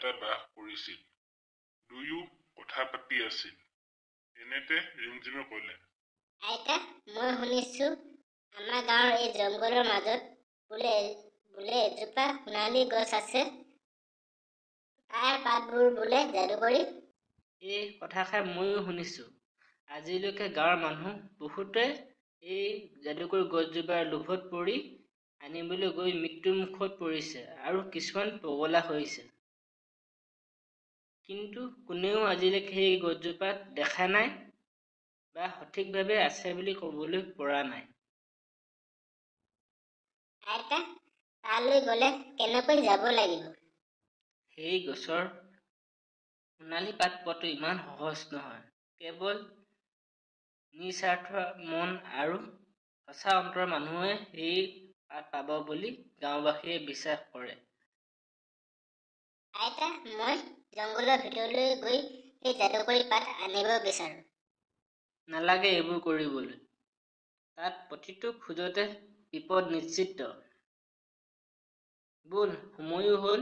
আইতা বাস কৰিছিল। দুয়ো কথা পাতি আছিল। এনেতে ৰিমঝিমে ক'লে, আইতা, মই শুনিছো আমাৰ গাঁৱৰ এই জংঘলৰ মাজত বোলে এজোপা সোণালী গছ আছে। তাৰ পাতবোৰ বোলে যাদুকৰী। এই কথাষাৰ ময়ো শুনিছো। আজিলৈকে গাঁৱৰ মানুহ বহুতে এই যাদুকৰী গছজোপাৰ লোভত পৰি আনিবলৈ গৈ মৃত্যুৰ মুখত পৰিছে আৰু কিছুমান পগলা হৈছে। কিন্তু কোনেও আজিলৈকে সেই গছজোপাত দেখা নাই বা সঠিকভাৱে আছে বুলি ক'বলৈ পৰা নাই। আইতা, তালৈ গ'লে কেনেকৈ যাব লাগিব? সেই গছৰ সোণালী পাত পোৱাটো ইমান সহজ নহয়। কেৱল নিস্বাৰ্থ মন আৰু সঁচা অন্তৰৰ মানুহে সেই পাত পাব বুলি গাঁওবাসীয়ে বিশ্বাস কৰে। আইতা, মই জংঘলৰ ভিতৰলৈ গৈ সেই যাদুকৰী পাত আনিব বিচাৰো। নালাগে এইবোৰ কৰিবলৈ। তাত প্ৰতিটো খোজতে বিপদ নিশ্চিত। ব'ল, সময়ো হ'ল,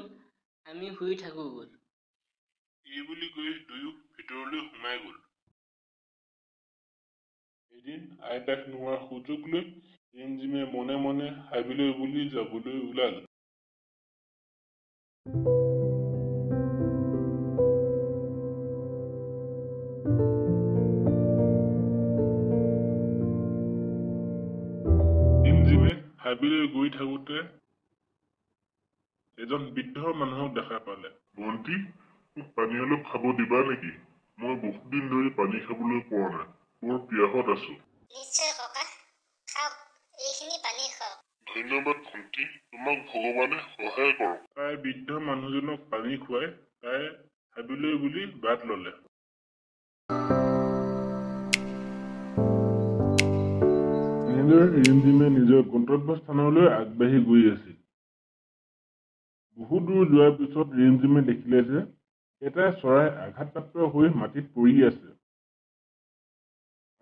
আমি শুই থাকো ব'ল। এই বুলি কৈ দুয়ো ভিতৰলৈ সোমাই গ'ল। এদিন আইতাক নোহোৱাৰ সুযোগ লৈ ৰিমঝিমে মনে মনে হাবিলৈ বুলি যাবলৈ ওলাল। ৰিমঝিমে হাবিলৈ গৈ থাকোতে এজন বৃদ্ধ মানুহক দেখা পালে। ভণ্টি, মোক পানী অলপ খাব দিবা নেকি? মই বহুত দিন ধৰি পানী খাবলৈ পোৱা নাই। বৰ পিয়াহত আছো। নিশ্চয় ককা, খাওক, এইখিনি পানী খাওক। ধন্যবাদ ভণ্টি, তোমাক ভগৱানে সহায় কৰক। তাই বৃদ্ধ মানুহজনক পানী খুৱাই তাই হাবিলৈ বুলি বাট ললে। এনেদৰে ৰিমঝিমে নিজৰ গন্তব্যস্থানলৈ আগবাঢ়ি গৈ আছিল। বহু দূৰ যোৱাৰ পিছত ৰিমঝিমে দেখিলে যে এটা চৰাই আঘাতপ্ৰাপ্ত হৈ মাটিত পৰি আছে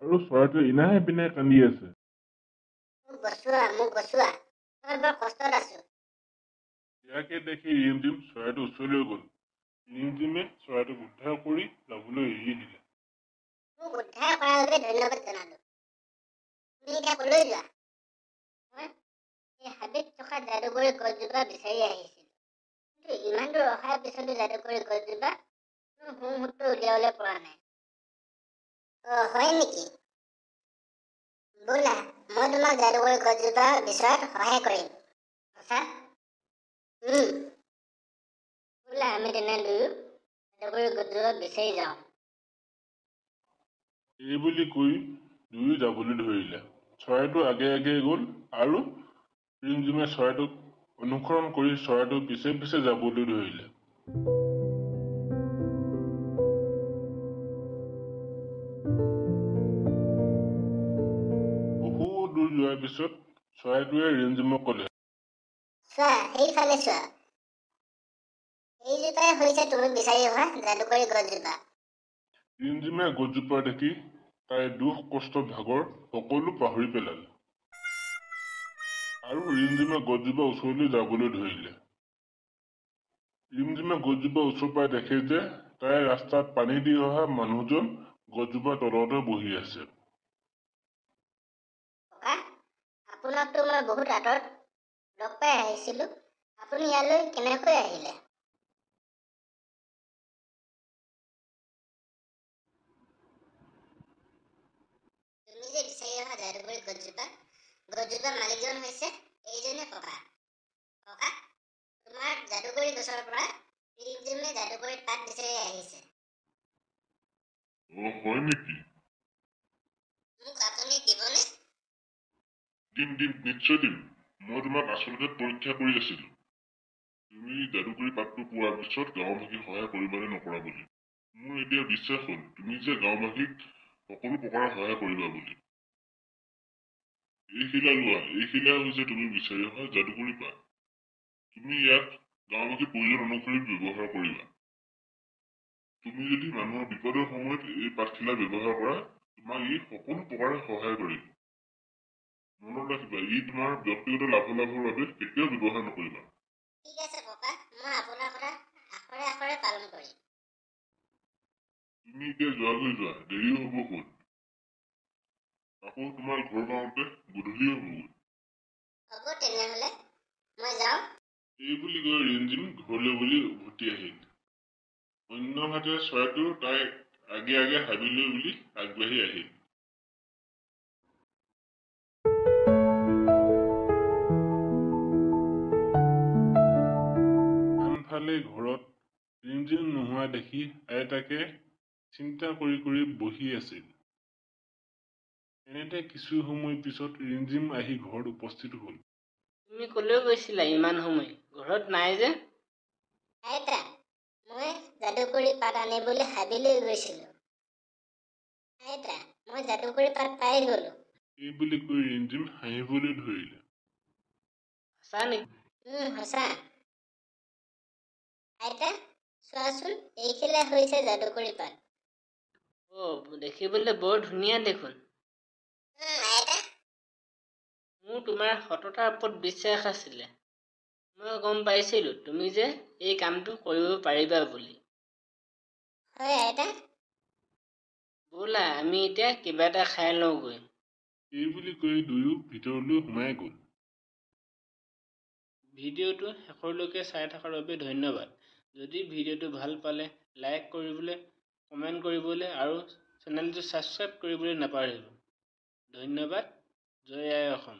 আৰু চৰাইটোৱে ইনাহে পিনাহে কান্দি আছে। মোক বচোৱা, মই বৰ কষ্টত আছো। ইয়াকে দেখি ৰিমঝিম চৰাইটোৰ ওচৰলৈ গ'ল। ৰিমঝিমে চৰাইটোক উদ্ধাৰ কৰি যাবলৈ এৰি দিলে। মোক উদ্ধাৰ কৰাৰ বাবে ধন্যবাদ জনালো। তুমি এতিয়া কলৈ যোৱা? মই এই হাবিত থকা যাদুকৰী গছজোপা বিচাৰি আহিছিলো। কিন্তু ইমান দূৰ অহাৰ পিছতো যাদুকৰী গছজোপা মুহূৰ্ত উলিয়াবলৈ পৰা নাই। হয় নেকি? ব'লা, মই তোমাক যাদুকৰী গছজোপা বিচৰাত সহায় কৰিম। সঁচা? ব'লা, আমি তেনে দুয়ো যাদুকৰী গছজোপা বিচাৰি যাওঁ। এই বুলি কৈ দুয়ো যাবলৈ ধৰিলে। চৰাইটো আগে আগে গ'ল আৰু ৰিমঝিমে চৰাইটোক অনুসৰণ কৰি চৰাইটোৰ পিছে পিছে যাবলৈ ধৰিলে। বহু দূৰ যোৱাৰ পিছত চৰাইটোৱে ৰিমঝিমক ক'লে, চোৱা, সেইফালে চোৱা। এইজোপাই হৈছে তুমি বিচাৰি অহা যাদুকৰী গছজোপা। ৰিমঝিমে গছজোপা দেখি তাইৰ দুখ কষ্ট ভাগৰ সকলো পাহৰি পেলালে আৰু ৰিমঝিমে গছজোপা ওচৰলৈ যাবলৈ ধৰিলে। ৰিমঝিমে গছজোপা ওচৰ পাই দেখে যে তাই ৰাস্তাত পানী দি অহা মানুহজন গছজোপাৰ তলতে বহি আছে। ককা, আপোনাকতো মই বহুত আঁতৰত লগ পাই আহিছিলো। আপুনি ইয়ালৈ কেনেকৈ আহিলে? তুমি যে বিচাৰি অহা যাদুকৰী গছজোপাৰ মালিকজন হৈছে এইজনে ককা। ককা, তোমাৰ যাদুকৰী গছৰ পৰা ৰিমঝিমে যাদুকৰী পাত বিচাৰি আহিছে। হয় নেকি? মোক আপুনি দিবনে? দিম, নিশ্চয় দিম। মই তোমাক আচলতে পৰীক্ষা কৰি আছিলো। তুমি যাদুকৰী পাতটো পোৱাৰ পিছত গাঁওবাসীক সহায় কৰিবানে নকৰা বুলি। মোৰ এতিয়া বিশ্বাস হ'ল তুমি যে গাঁওবাসীক সকলো প্ৰকাৰৰ সহায় কৰিবা বুলি। এই শিলা লোৱা, এই শিলা হৈছে তুমি বিচাৰি অহা যাদুকৰী পাত। তুমি ইয়াক গাঁওবাসীৰ প্ৰয়োজন অনুসৰি ব্যৱহাৰ কৰিবা। তুমি যদি মানুহৰ বিপদৰ সময়ত এই পাতখিলা ব্যৱহাৰ কৰা, তোমাক ই সকলো প্ৰকাৰে সহায় কৰিব। মনত ৰাখিবা, ই তোমাৰ ব্যক্তিগত লাভালাভৰ বাবে কেতিয়াও ব্যৱহাৰ নকৰিবা। ঠিক আছে ককা, মই আপোনাৰ কথা আখৰে আখৰে তুমি এতিয়া যোৱাগৈ যোৱা, দেৰি হ'ব হ'ল। আকৌ তোমাৰ ঘৰ পাওঁতে গধূলি হ'বগৈ। হ'ব তেনেহ'লে মই যাওঁ। এই বুলি কৈ ৰিমঝিম ঘৰলৈ বুলি উভতি আহিল। অন্যহাতে চৰাইটো তাইৰ আগে আগে হাবিলৈ বুলি আগবাঢ়ি আহিল। আনফালে ঘৰত ৰিমঝিম নোহোৱা দেখি আইতাকে চিন্তা কৰি কৰি বহি আছিল। এনেতে কিছু সময় পিছত ৰিমঝিম আহি ঘৰত উপস্থিত হ'ল। তুমি কলৈ গৈছিলা ইমান সময়? ঘৰত নাই যে? আইতা, মই যাদুকৰী পাত আনিবলৈ হাবিলৈ গৈছিলোঁ। আইতা, মই যাদুকৰী পাত পাই গ'লো। এই বুলি কৈ ৰিমঝিম হাঁহিবলৈ ধৰিলে। সঁচা নেকি? সঁচা। আইতা, চোৱাচোন, এইখিলা হৈছে যাদুকৰী পাত। দেখিবলৈ বৰ ধুনীয়া দেখোন। আইতা, মোৰ তোমাৰ সততাৰ ওপৰত বিশ্বাস আছিলে। মই গম পাইছিলোঁ তুমি যে এই কামটো কৰিব পাৰিবা বুলি। হয় আইতা। ব'লা আমি এতিয়া কিবা এটা খাই লওঁগৈ। এই বুলি কৈ দুয়ো ভিতৰলৈ সোমাই গ'ল। ভিডিঅ'টো শেষলৈকে চাই থকাৰ বাবে ধন্যবাদ। যদি ভিডিঅ'টো ভাল পালে লাইক কৰিবলৈ, কমেণ্ট কৰিবলৈ আৰু চেনেলটো ছাবস্ক্ৰাইব কৰিবলৈ নাপাহৰিব। ধন্যবাদ। জয় আই অসম।